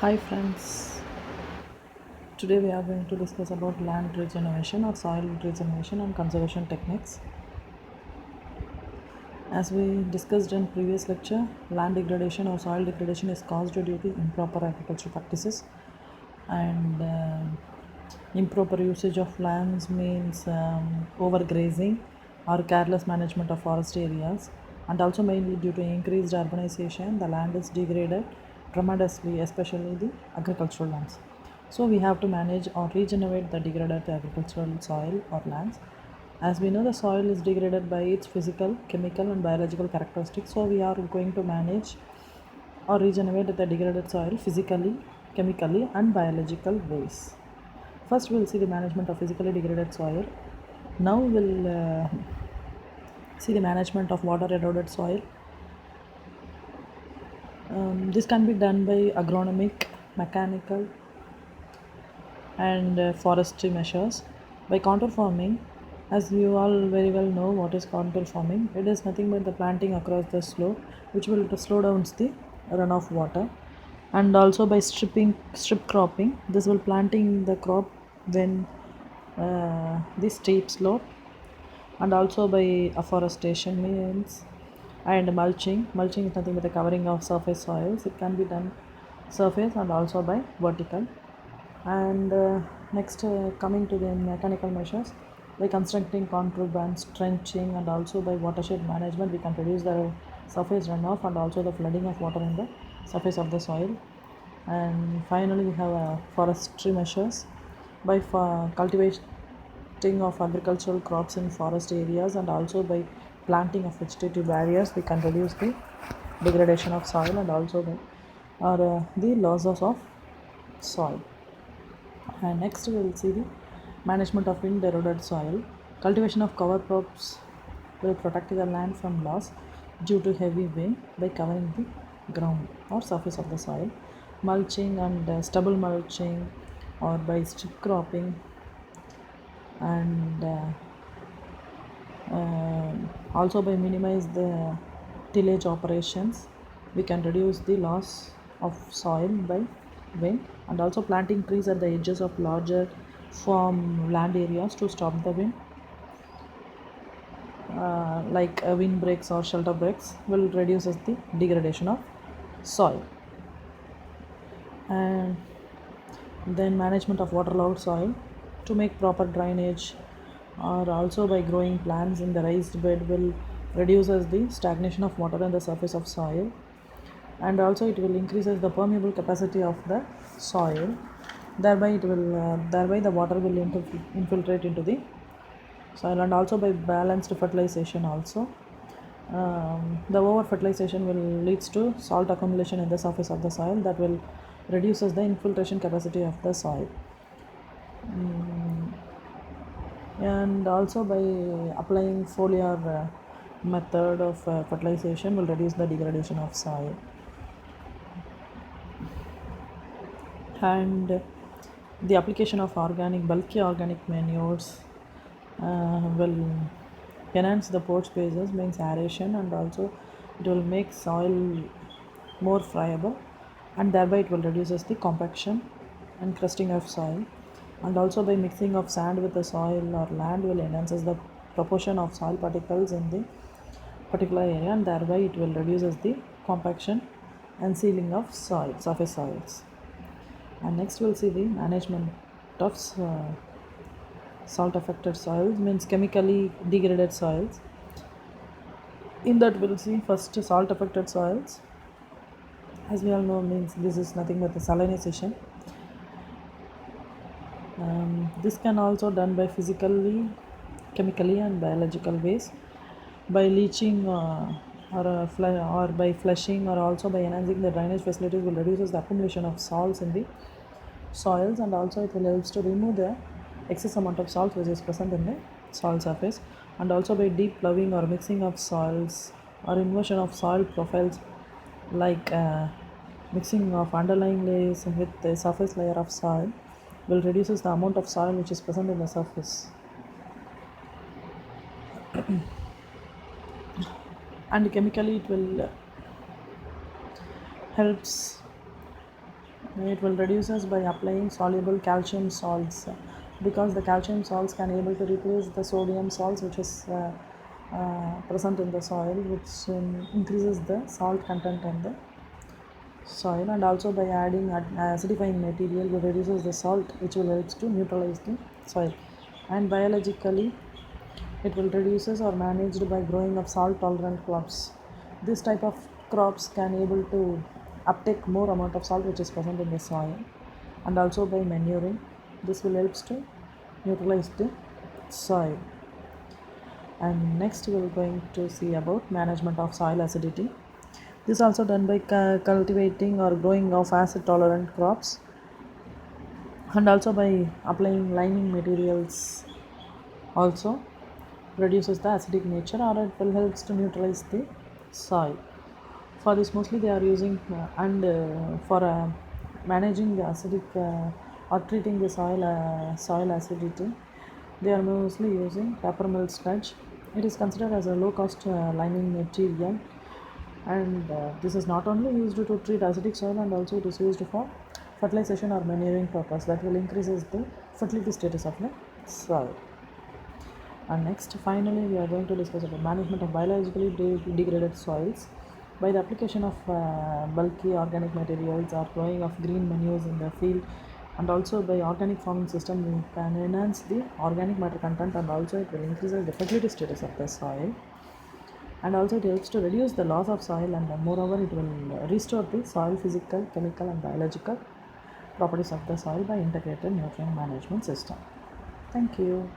Hi friends, today we are going to discuss about land regeneration or soil regeneration and conservation techniques. As we discussed in previous lecture, land degradation or soil degradation is caused due to improper agricultural practices and improper usage of lands means overgrazing or careless management of forest areas, and also mainly due to increased urbanization the land is degraded tremendously, especially the agricultural lands. So we have to manage or regenerate the degraded agricultural soil or lands. As we know, the soil is degraded by its physical, chemical and biological characteristics, so we are going to manage or regenerate the degraded soil physically, chemically and biological ways. First, we'll see the management of physically degraded soil. Now, we'll see the management of water eroded soil. This can be done by agronomic, mechanical, and forestry measures. By contour farming, as you all very well know what is contour farming, it is nothing but the planting across the slope, which will slow down the runoff water. And also by strip cropping, this will planting the crop when the steep slope, and also by afforestation means, and mulching is nothing but the covering of surface soils. It can be done surface and also by vertical. And next, coming to the mechanical measures, by constructing contour bands, trenching and also by watershed management, we can reduce the surface runoff and also the flooding of water in the surface of the soil. And finally, we have forestry measures. By cultivating of agricultural crops in forest areas and also by planting of vegetative barriers, we can reduce the degradation of soil and also the losses of soil. And next, we will see the management of wind eroded soil. Cultivation of cover crops will protect the land from loss due to heavy wind by covering the ground or surface of the soil. Mulching and stubble mulching or by strip cropping and also by minimize the tillage operations, we can reduce the loss of soil by wind, and also planting trees at the edges of larger farm land areas to stop the wind, like wind breaks or shelter breaks will reduces the degradation of soil. And then management of waterlogged soil, to make proper drainage or also by growing plants in the raised bed will reduces the stagnation of water on the surface of soil, and also it will increases the permeable capacity of the soil, thereby the water will infiltrate into the soil. And also by balanced fertilization also, the over fertilization will leads to salt accumulation in the surface of the soil that will reduces the infiltration capacity of the soil. And also by applying foliar method of fertilization will reduce the degradation of soil. And the application of bulky organic manures will enhance the pore spaces, means aeration, and also it will make soil more friable, and thereby it will reduces the compaction and crusting of soil. And also by mixing of sand with the soil or land will enhances the proportion of soil particles in the particular area, and thereby it will reduces the compaction and sealing of soil surface soils. And next we'll see the management of salt affected soils, means chemically degraded soils. In that we'll see first salt affected soils. As we all know, means this is nothing but the salinization. This can also done by physically, chemically and biological ways, by leaching or by flushing, or also by enhancing the drainage facilities will reduces the accumulation of salts in the soils, and also it will helps to remove the excess amount of salt which is present in the soil surface. And also by deep ploughing or mixing of soils or inversion of soil profiles, like mixing of underlying layers with the surface layer of soil will reduces the amount of soil which is present in the surface. And chemically it will helps It will reduce us by applying soluble calcium salts, because the calcium salts can able to replace the sodium salts which is present in the soil, which increases the salt content in the soil. And also by adding acidifying material will reduces the salt, which will help to neutralize the soil. And biologically it will reduces or managed by growing of salt tolerant crops. This type of crops can able to uptake more amount of salt which is present in the soil. And also by manuring, this will helps to neutralize the soil. And next we are going to see about management of soil acidity. This is also done by cultivating or growing of acid tolerant crops, and also by applying liming materials also reduces the acidic nature, or it will helps to neutralize the soil. For this mostly they are using and for managing the acidic or treating the soil acidity, they are mostly using peppermill sludge. It is considered as a low cost liming material, and this is not only used to treat acidic soil, and also it is used for fertilization or manuring purpose, that will increases the fertility status of the soil. And next, finally, we are going to discuss about management of biologically degraded soils. By the application of bulky organic materials or growing of green manures in the field, and also by organic farming system, we can enhance the organic matter content, and also it will increase the fertility status of the soil. And also it helps to reduce the loss of soil, and moreover it will restore the soil physical, chemical and biological properties of the soil by integrated nutrient management system. Thank you.